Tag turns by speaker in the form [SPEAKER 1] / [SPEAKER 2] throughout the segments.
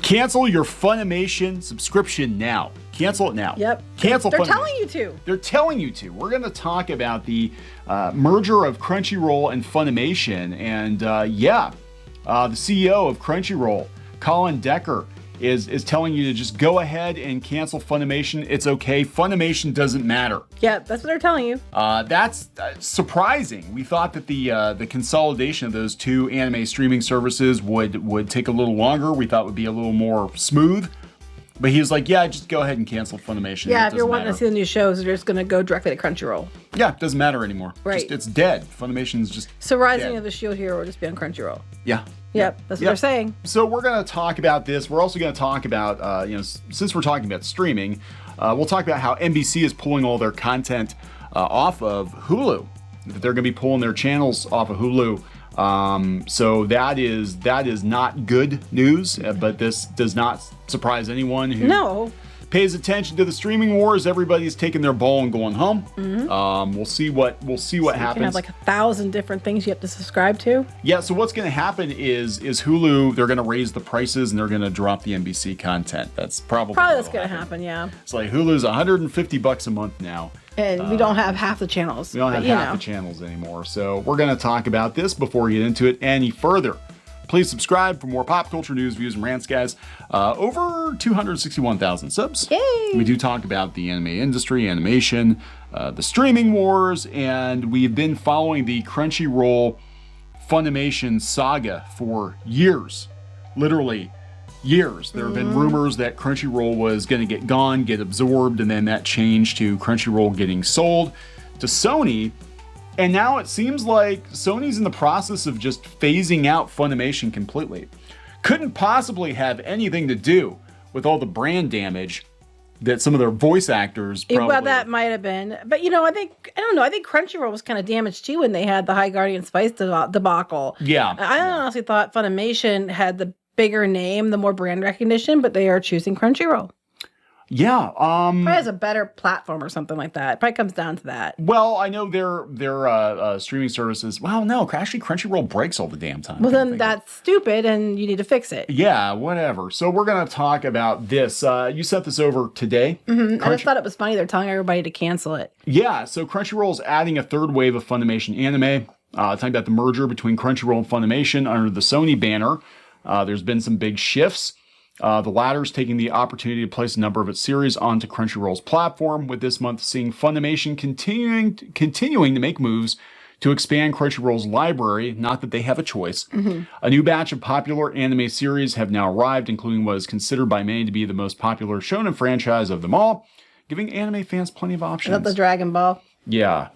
[SPEAKER 1] Cancel your Funimation subscription now. Cancel it now.
[SPEAKER 2] Yep.
[SPEAKER 1] Cancel
[SPEAKER 2] They're
[SPEAKER 1] Funimation.
[SPEAKER 2] telling you to.
[SPEAKER 1] They're telling you to. We're going to talk about the merger of Crunchyroll and Funimation. And the CEO of Crunchyroll, Colin Decker, is telling you to just go ahead and cancel Funimation. It's okay. Funimation doesn't matter.
[SPEAKER 2] Yeah, that's what they're telling you.
[SPEAKER 1] That's surprising. We thought that the consolidation of those two anime streaming services would take a little longer. We thought it would be a little more smooth. But he was like, yeah, just go ahead and cancel Funimation.
[SPEAKER 2] Yeah, if you're wanting to see the new shows, you're just going to go directly to Crunchyroll.
[SPEAKER 1] Yeah, it doesn't matter anymore.
[SPEAKER 2] Right.
[SPEAKER 1] Just, it's dead. Funimation's just
[SPEAKER 2] So Rising
[SPEAKER 1] dead.
[SPEAKER 2] of the Shield Hero will just be on Crunchyroll.
[SPEAKER 1] Yeah.
[SPEAKER 2] Yep, that's what they're saying.
[SPEAKER 1] So we're going to talk about this. We're also going to talk about, since we're talking about streaming, we'll talk about how NBC is pulling all their content off of Hulu. That they're going to be pulling their channels off of Hulu. So that is not good news, but this does not surprise anyone who pays attention to the streaming wars. Everybody's taking their ball and going home. Mm-hmm. We'll see what happens. You can
[SPEAKER 2] have like 1,000 different things you have to subscribe to.
[SPEAKER 1] Yeah. So what's going to happen is Hulu, they're going to raise the prices and they're going to drop the NBC content. That's probably
[SPEAKER 2] what's going to happen. Yeah.
[SPEAKER 1] It's like Hulu's $150 a month now.
[SPEAKER 2] And we don't have half the channels.
[SPEAKER 1] We don't have half the channels anymore. So we're going to talk about this before we get into it any further. Please subscribe for more pop culture news, views, and rants, guys. Over 261,000 subs.
[SPEAKER 2] Yay!
[SPEAKER 1] We do talk about the anime industry, animation, the streaming wars, and we've been following the Crunchyroll Funimation saga for years. Literally years. There have been rumors that Crunchyroll was going to get absorbed, and then that changed to Crunchyroll getting sold to Sony. And now it seems like Sony's in the process of just phasing out Funimation completely. Couldn't possibly have anything to do with all the brand damage that some of their voice actors probably...
[SPEAKER 2] Well, that might have been. But, I think Crunchyroll was kind of damaged too when they had the High Guardian Spice debacle.
[SPEAKER 1] Yeah.
[SPEAKER 2] I honestly thought Funimation had the bigger name, the more brand recognition, but they are choosing Crunchyroll.
[SPEAKER 1] Yeah.
[SPEAKER 2] Probably has a better platform or something like that. It probably comes down to that.
[SPEAKER 1] Well, I know their streaming services. Well, no, actually, Crunchyroll breaks all the damn time.
[SPEAKER 2] Well, then that's stupid, and you need to fix it.
[SPEAKER 1] Yeah, whatever. So we're gonna talk about this. You sent this over today.
[SPEAKER 2] Mm-hmm. I just thought it was funny. They're telling everybody to cancel it.
[SPEAKER 1] Yeah. So Crunchyroll's adding a third wave of Funimation anime. Talking about the merger between Crunchyroll and Funimation under the Sony banner. There's been some big shifts. The latter's taking the opportunity to place a number of its series onto Crunchyroll's platform, with this month seeing Funimation continuing to make moves to expand Crunchyroll's library, not that they have a choice. Mm-hmm. A new batch of popular anime series have now arrived, including what is considered by many to be the most popular shonen franchise of them all, giving anime fans plenty of options.
[SPEAKER 2] Is that the Dragon Ball?
[SPEAKER 1] Yeah.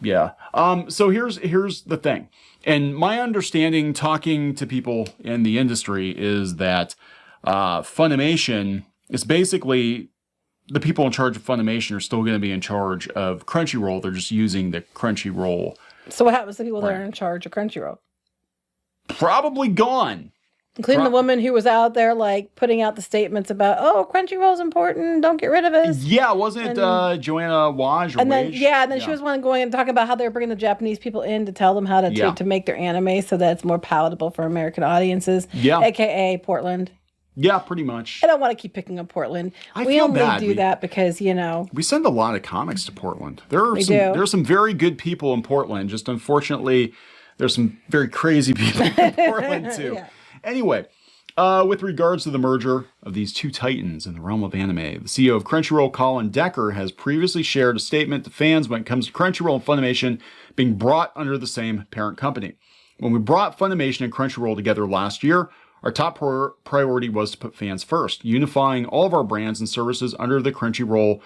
[SPEAKER 1] So here's the thing. And my understanding, talking to people in the industry, is that Funimation is basically the people in charge of Funimation are still going to be in charge of Crunchyroll. They're just using the Crunchyroll.
[SPEAKER 2] So what happens to people that are in charge of Crunchyroll?
[SPEAKER 1] Probably gone.
[SPEAKER 2] Including the woman who was out there like putting out the statements about, Crunchyroll's important, don't get rid of us.
[SPEAKER 1] Yeah, wasn't it Joanna Waj or
[SPEAKER 2] and then,
[SPEAKER 1] Wage?
[SPEAKER 2] Yeah, and then she was one going and talking about how they were bringing the Japanese people in to tell them how to make their anime so that it's more palatable for American audiences. Yeah. AKA Portland.
[SPEAKER 1] Yeah, pretty much.
[SPEAKER 2] I don't want to keep picking up Portland. We only do that because,
[SPEAKER 1] we send a lot of comics to Portland. There are some very good people in Portland. Just unfortunately, there's some very crazy people in Portland too. Yeah. Anyway, with regards to the merger of these two titans in the realm of anime, the CEO of Crunchyroll, Colin Decker, has previously shared a statement to fans when it comes to Crunchyroll and Funimation being brought under the same parent company. When we brought Funimation and Crunchyroll together last year, our top priority was to put fans first, unifying all of our brands and services under the Crunchyroll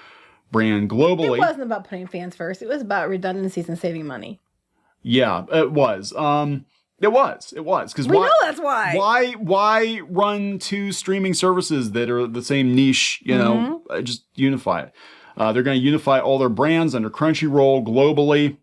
[SPEAKER 1] brand globally.
[SPEAKER 2] It wasn't about putting fans first. It was about redundancies and saving money.
[SPEAKER 1] Yeah, it was. It was. Because
[SPEAKER 2] we know that's why.
[SPEAKER 1] Why run two streaming services that are the same niche? Just unify it. They're going to unify all their brands under Crunchyroll globally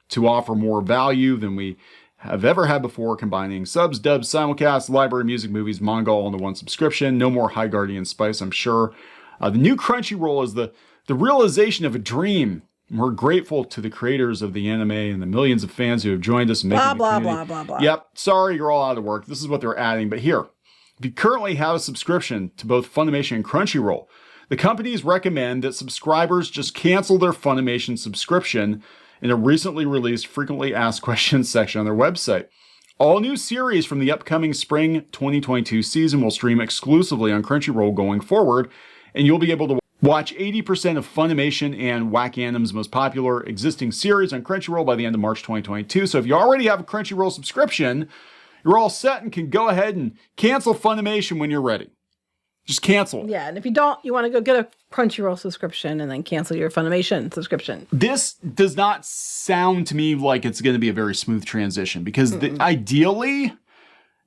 [SPEAKER 1] to offer more value than we have ever had before, combining subs, dubs, simulcasts, library, music, movies, manga all into one subscription. No more High Guardian Spice, I'm sure. The new Crunchyroll is the realization of a dream. We're grateful to the creators of the anime and the millions of fans who have joined us. And
[SPEAKER 2] blah, blah.
[SPEAKER 1] Yep. Sorry, you're all out of work. This is what they're adding. But here, If you currently have a subscription to both Funimation and Crunchyroll, the companies recommend that subscribers just cancel their Funimation subscription in a recently released frequently asked questions section on their website. All new series from the upcoming spring 2022 season will stream exclusively on Crunchyroll going forward, and you'll be able to watch 80% of Funimation and Wackanim most popular existing series on Crunchyroll by the end of March 2022. So if you already have a Crunchyroll subscription, you're all set and can go ahead and cancel Funimation when you're ready. Just cancel.
[SPEAKER 2] Yeah, and if you don't, you want to go get a Crunchyroll subscription and then cancel your Funimation subscription.
[SPEAKER 1] This does not sound to me like it's going to be a very smooth transition because ideally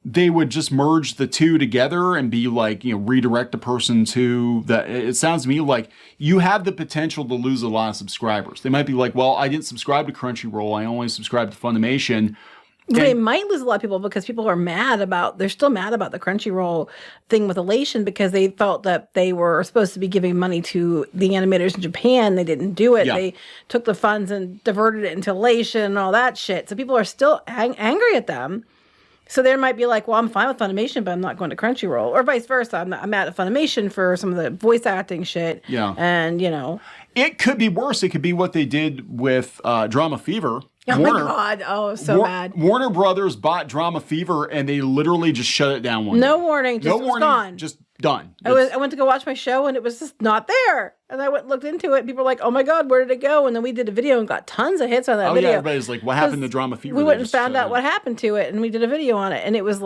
[SPEAKER 1] they would just merge the two together and be like, redirect a person to that. It sounds to me like you have the potential to lose a lot of subscribers. They might be like, well, I didn't subscribe to Crunchyroll. I only subscribed to Funimation.
[SPEAKER 2] They might lose a lot of people because people are they're still mad about the Crunchyroll thing with Elation because they felt that they were supposed to be giving money to the animators in Japan. They didn't do it. Yeah. They took the funds and diverted it into Elation and all that shit. So people are still angry at them. So they might be like, well, I'm fine with Funimation, but I'm not going to Crunchyroll. Or vice versa. I'm mad at Funimation for some of the voice acting shit.
[SPEAKER 1] Yeah.
[SPEAKER 2] And,
[SPEAKER 1] It could be worse. It could be what they did with Drama Fever.
[SPEAKER 2] Oh Warner, my God. Oh, so bad.
[SPEAKER 1] Warner Brothers bought Drama Fever and they literally just shut it down one day.
[SPEAKER 2] No warning. Just was gone.
[SPEAKER 1] Just done.
[SPEAKER 2] I went to go watch my show and it was just not there. And I looked into it and people were like, oh my God, where did it go? And then we did a video and got tons of hits on that video.
[SPEAKER 1] Yeah, everybody's like, what happened to Drama Fever?
[SPEAKER 2] We went and found out what happened to it and we did a video on it. And it was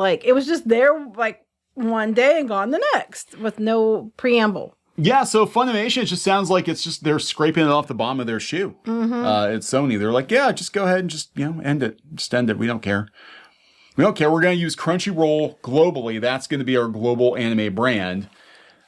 [SPEAKER 2] just there like one day and gone the next with no preamble.
[SPEAKER 1] Yeah, so Funimation, it just sounds like it's just they're scraping it off the bottom of their shoe.
[SPEAKER 2] Mm-hmm.
[SPEAKER 1] It's Sony. They're like, yeah, just go ahead and just end it. Just end it. We don't care. We don't care. We're going to use Crunchyroll globally. That's going to be our global anime brand.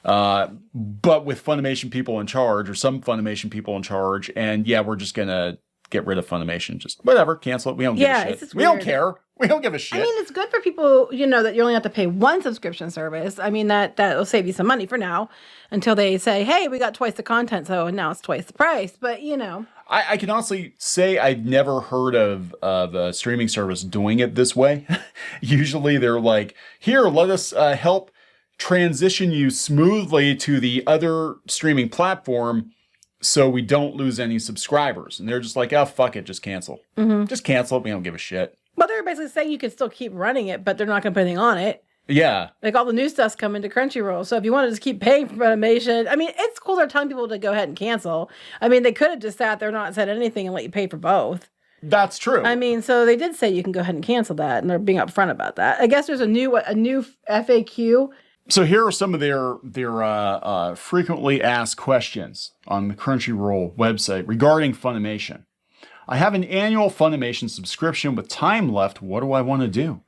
[SPEAKER 1] But with Funimation people in charge, or some Funimation people in charge. And yeah, we're just going to get rid of Funimation. Just whatever, cancel it. We don't give a shit. We don't care. We don't give a shit.
[SPEAKER 2] I mean, it's good for people, that you only have to pay one subscription service. I mean, that'll save you some money for now until they say, hey, we got twice the content, so now it's twice the price. But,
[SPEAKER 1] I can honestly say I've never heard of a streaming service doing it this way. Usually they're like, here, let us help transition you smoothly to the other streaming platform so we don't lose any subscribers. And they're just like, oh, fuck it, just cancel.
[SPEAKER 2] Mm-hmm.
[SPEAKER 1] Just cancel it. We don't give a shit.
[SPEAKER 2] Well, they're basically saying you can still keep running it, but they're not going to put anything on it.
[SPEAKER 1] Yeah.
[SPEAKER 2] Like all the new stuff's coming to Crunchyroll. So if you want to just keep paying for Funimation, I mean, it's cool they're telling people to go ahead and cancel. I mean, they could have just sat there and not said anything and let you pay for both.
[SPEAKER 1] That's true.
[SPEAKER 2] I mean, so they did say you can go ahead and cancel that, and they're being upfront about that. I guess there's a new FAQ.
[SPEAKER 1] So here are some of their frequently asked questions on the Crunchyroll website regarding Funimation. I have an annual Funimation subscription with time left. What do I want to do?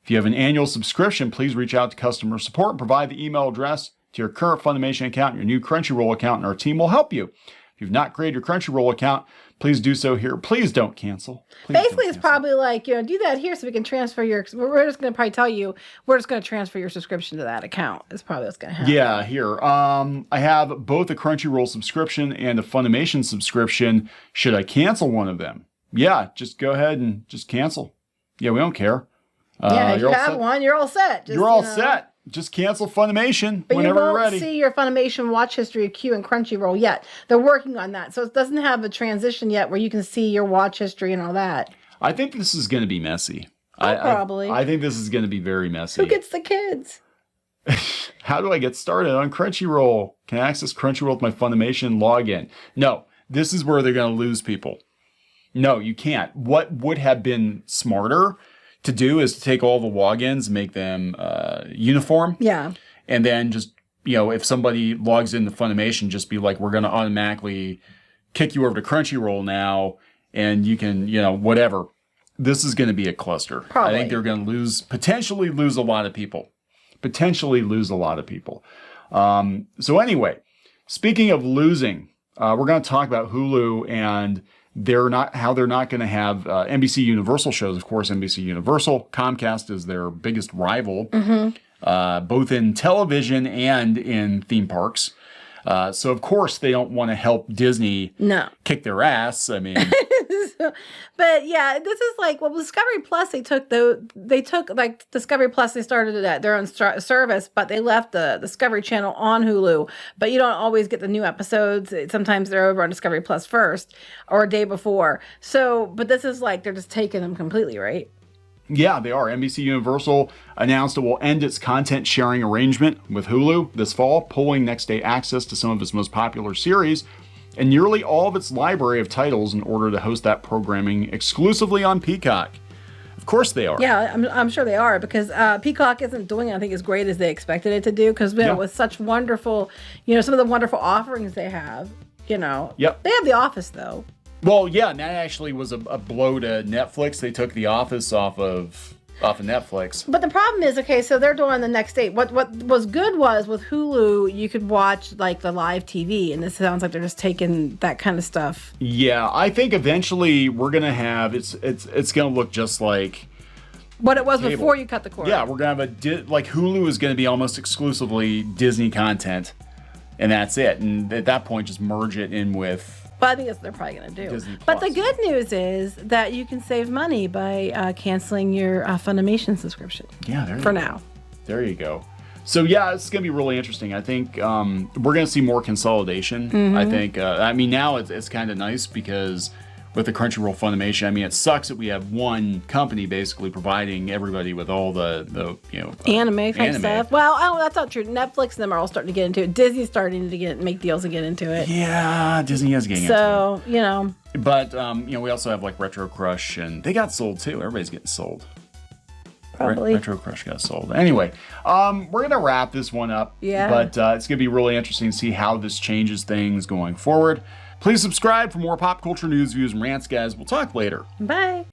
[SPEAKER 1] If you have an annual subscription, please reach out to customer support and provide the email address to your current Funimation account and your new Crunchyroll account, and our team will help you. If you've not created your Crunchyroll account, please do so here. Please don't cancel.
[SPEAKER 2] Basically, it's probably like, do that here so we can transfer we're just going to probably tell you, we're just going to transfer your subscription to that account. Is probably what's going to happen.
[SPEAKER 1] Yeah, here. I have both a Crunchyroll subscription and a Funimation subscription. Should I cancel one of them? Yeah, just go ahead and just cancel. Yeah, we don't care.
[SPEAKER 2] If you have one, you're all set.
[SPEAKER 1] You're all set. Just cancel Funimation whenever you're ready.
[SPEAKER 2] But you won't see your Funimation watch history of Q and Crunchyroll yet. They're working on that. So it doesn't have a transition yet where you can see your watch history and all that.
[SPEAKER 1] I think this is going to be messy.
[SPEAKER 2] Probably.
[SPEAKER 1] I think this is going to be very messy.
[SPEAKER 2] Who gets the kids?
[SPEAKER 1] How do I get started on Crunchyroll? Can I access Crunchyroll with my Funimation login? No, this is where they're going to lose people. No, you can't. What would have been smarter to do is to take all the logins, make them uniform.
[SPEAKER 2] Yeah.
[SPEAKER 1] And then just, if somebody logs into Funimation, just be like, we're going to automatically kick you over to Crunchyroll now, and you can, whatever. This is going to be a cluster.
[SPEAKER 2] Probably.
[SPEAKER 1] I think they're going to potentially lose a lot of people. So anyway, speaking of losing, we're going to talk about Hulu and how they're not going to have NBC Universal shows. Of course, NBC Universal, Comcast is their biggest rival, both in television and in theme parks. So of course they don't want to help Disney kick their ass. I mean,
[SPEAKER 2] But yeah, this is like, well, Discovery Plus, they took like Discovery Plus, they started it at their own service, but they left the Discovery Channel on Hulu. But you don't always get the new episodes. Sometimes they're over on Discovery Plus first or a day before. So, but this is like, they're just taking them completely, right?
[SPEAKER 1] Yeah, they are. NBC Universal announced it will end its content sharing arrangement with Hulu this fall, pulling next day access to some of its most popular series and nearly all of its library of titles in order to host that programming exclusively on Peacock. Of course they are.
[SPEAKER 2] Yeah, I'm sure they are, because Peacock isn't doing, I think, as great as they expected it to do, because with such wonderful, some of the wonderful offerings they have,
[SPEAKER 1] Yep.
[SPEAKER 2] They have The Office, though.
[SPEAKER 1] Well, yeah, and that actually was a blow to Netflix. They took The Office off of Netflix.
[SPEAKER 2] But the problem is, okay, so they're doing the next day. What was good was with Hulu, you could watch like the live TV, and this sounds like they're just taking that kind of stuff.
[SPEAKER 1] Yeah, I think eventually we're gonna have it's gonna look just like
[SPEAKER 2] what it was
[SPEAKER 1] cable.
[SPEAKER 2] Before you cut the cord.
[SPEAKER 1] Yeah, we're gonna have like Hulu is gonna be almost exclusively Disney content, and that's it. And at that point, just merge it in with.
[SPEAKER 2] But I think that's what they're probably going to do.
[SPEAKER 1] Disney
[SPEAKER 2] But
[SPEAKER 1] Plus.
[SPEAKER 2] the good news is that you can save money by canceling your Funimation subscription.
[SPEAKER 1] Yeah,
[SPEAKER 2] now.
[SPEAKER 1] There you go. So yeah, it's going to be really interesting. I think we're going to see more consolidation.
[SPEAKER 2] Mm-hmm.
[SPEAKER 1] I think. Now it's kind of nice because with the Crunchyroll Funimation, it sucks that we have one company basically providing everybody with all the
[SPEAKER 2] anime type stuff. Well, that's not true. Netflix and them are all starting to get into it. Disney's starting to make deals and get into it.
[SPEAKER 1] Yeah, Disney is getting into it.
[SPEAKER 2] So,
[SPEAKER 1] But we also have like Retro Crush, and they got sold too. Everybody's getting sold.
[SPEAKER 2] Probably.
[SPEAKER 1] Retro Crush got sold. Anyway, we're gonna wrap this one up.
[SPEAKER 2] Yeah.
[SPEAKER 1] But it's gonna be really interesting to see how this changes things going forward. Please subscribe for more pop culture news, views, and rants, guys. We'll talk later.
[SPEAKER 2] Bye.